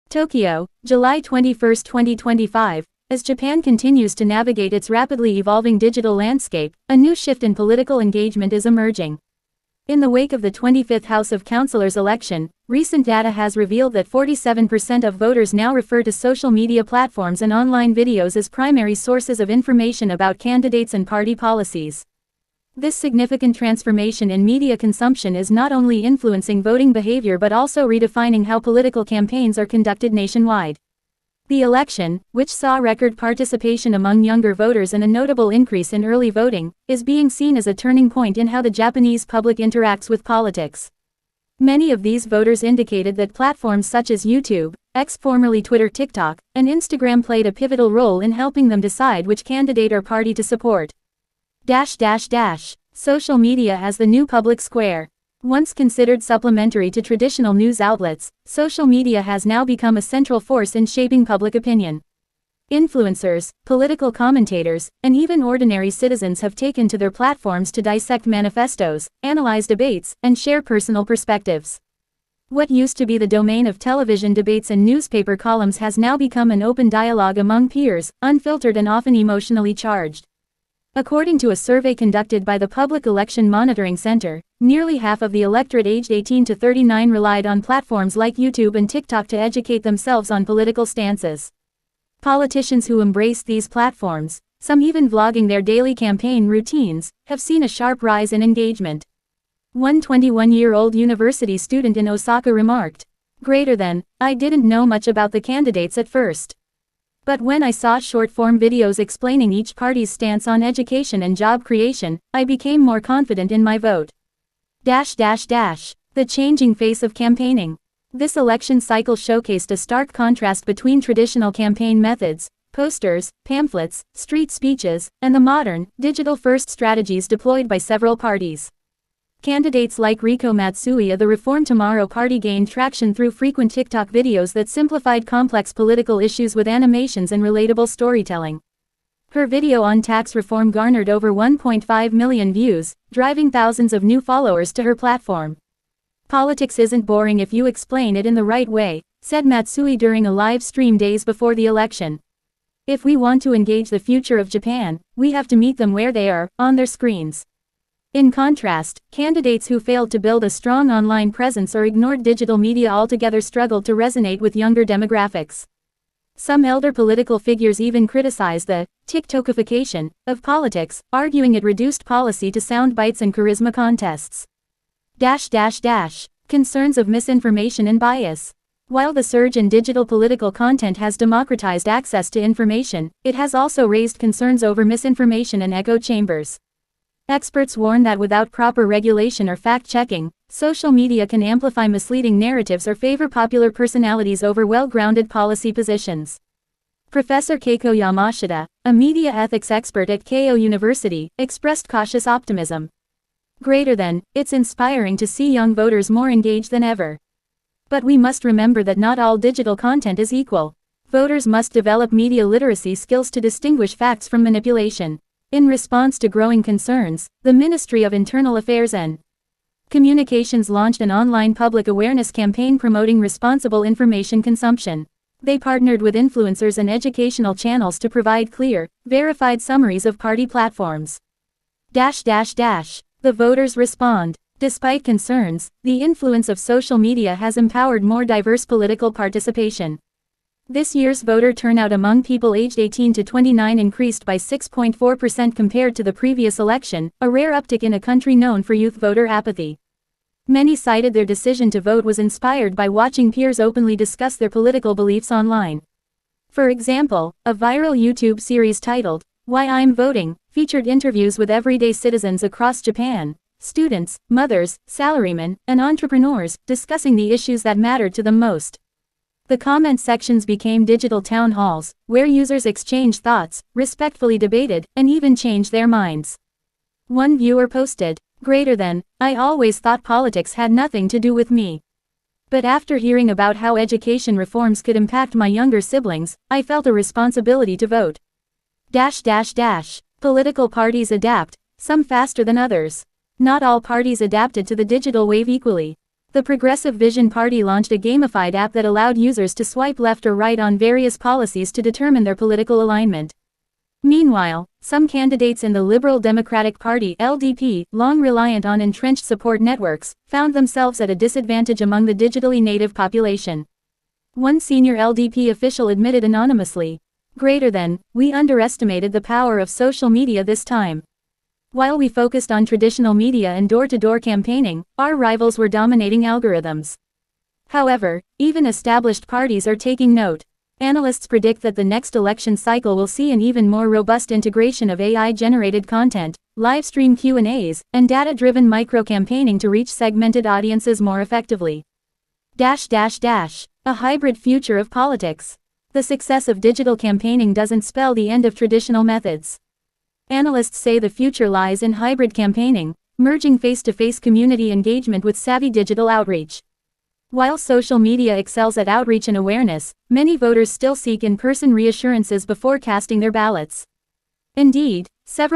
Tokyo, July 21, 2025. As Japan continues to navigate its rapidly evolving digital landscape, a new shift in political engagement is emerging. In the wake of the 25th House of Councilors election, recent data has revealed that 47% of voters now refer to social media platforms and online videos as primary sources of information about candidates and party policies. This significant transformation in media consumption is not only influencing voting behavior but also redefining how political campaigns are conducted nationwide. The election, which saw record participation among younger voters and a notable increase in early voting, is being seen as a turning point in how the Japanese public interacts with politics. Many of these voters indicated that platforms such as YouTube, formerly Twitter, TikTok, and Instagram played a pivotal role in helping them decide which candidate or party to support. Social media as the new public square. Once considered supplementary to traditional news outlets, social media has now become a central force in shaping public opinion. Influencers, political commentators, and even ordinary citizens have taken to their platforms to dissect manifestos, analyze debates, and share personal perspectives. What used to be the domain of television debates and newspaper columns has now become an open dialogue among peers, unfiltered and often emotionally charged. According to a survey conducted by the Public Election Monitoring Center, nearly half of the electorate aged 18 to 39 relied on platforms like YouTube and TikTok to educate themselves on political stances. Politicians who embrace these platforms, some even vlogging their daily campaign routines, have seen a sharp rise in engagement. One 21-year-old university student in Osaka remarked, "I didn't know much about the candidates at first. But when I saw short-form videos explaining each party's stance on education and job creation, I became more confident in my vote." The changing face of campaigning. This election cycle showcased a stark contrast between traditional campaign methods, posters, pamphlets, street speeches, and the modern, digital-first strategies deployed by several parties. Candidates like Riko Matsui of the Reform Tomorrow Party gained traction through frequent TikTok videos that simplified complex political issues with animations and relatable storytelling. Her video on tax reform garnered over 1.5 million views, driving thousands of new followers to her platform. "Politics isn't boring if you explain it in the right way," said Matsui during a live stream days before the election. "If we want to engage the future of Japan, we have to meet them where they are, on their screens." In contrast, candidates who failed to build a strong online presence or ignored digital media altogether struggled to resonate with younger demographics. Some elder political figures even criticized the TikTokification of politics, arguing it reduced policy to sound bites and charisma contests. Concerns of misinformation and bias. While the surge in digital political content has democratized access to information, it has also raised concerns over misinformation and echo chambers. Experts warn that without proper regulation or fact-checking, social media can amplify misleading narratives or favor popular personalities over well-grounded policy positions. Professor Keiko Yamashita, a media ethics expert at Keio University, expressed cautious optimism. "It's inspiring to see young voters more engaged than ever. But we must remember that not all digital content is equal. Voters must develop media literacy skills to distinguish facts from manipulation." In response to growing concerns, the Ministry of Internal Affairs and Communications launched an online public awareness campaign promoting responsible information consumption. They partnered with influencers and educational channels to provide clear, verified summaries of party platforms. The voters respond. Despite concerns, the influence of social media has empowered more diverse political participation. This year's voter turnout among people aged 18 to 29 increased by 6.4% compared to the previous election, a rare uptick in a country known for youth voter apathy. Many cited their decision to vote was inspired by watching peers openly discuss their political beliefs online. For example, a viral YouTube series titled, "Why I'm Voting," featured interviews with everyday citizens across Japan, students, mothers, salarymen, and entrepreneurs, discussing the issues that mattered to them most. The comment sections became digital town halls, where users exchanged thoughts, respectfully debated, and even changed their minds. One viewer posted, "I always thought politics had nothing to do with me. But after hearing about how education reforms could impact my younger siblings, I felt a responsibility to vote." Political parties adapt, some faster than others. Not all parties adapted to the digital wave equally. The Progressive Vision Party launched a gamified app that allowed users to swipe left or right on various policies to determine their political alignment. Meanwhile, some candidates in the Liberal Democratic Party (LDP), long reliant on entrenched support networks, found themselves at a disadvantage among the digitally native population. One senior LDP official admitted anonymously, "We underestimated the power of social media this time. While we focused on traditional media and door-to-door campaigning, our rivals were dominating algorithms." However, even established parties are taking note. Analysts predict that the next election cycle will see an even more robust integration of AI-generated content, live-stream Q&As, and data-driven micro-campaigning to reach segmented audiences more effectively. A hybrid future of politics. The success of digital campaigning doesn't spell the end of traditional methods. Analysts say the future lies in hybrid campaigning, merging face-to-face community engagement with savvy digital outreach. While social media excels at outreach and awareness, many voters still seek in-person reassurances before casting their ballots. Indeed, several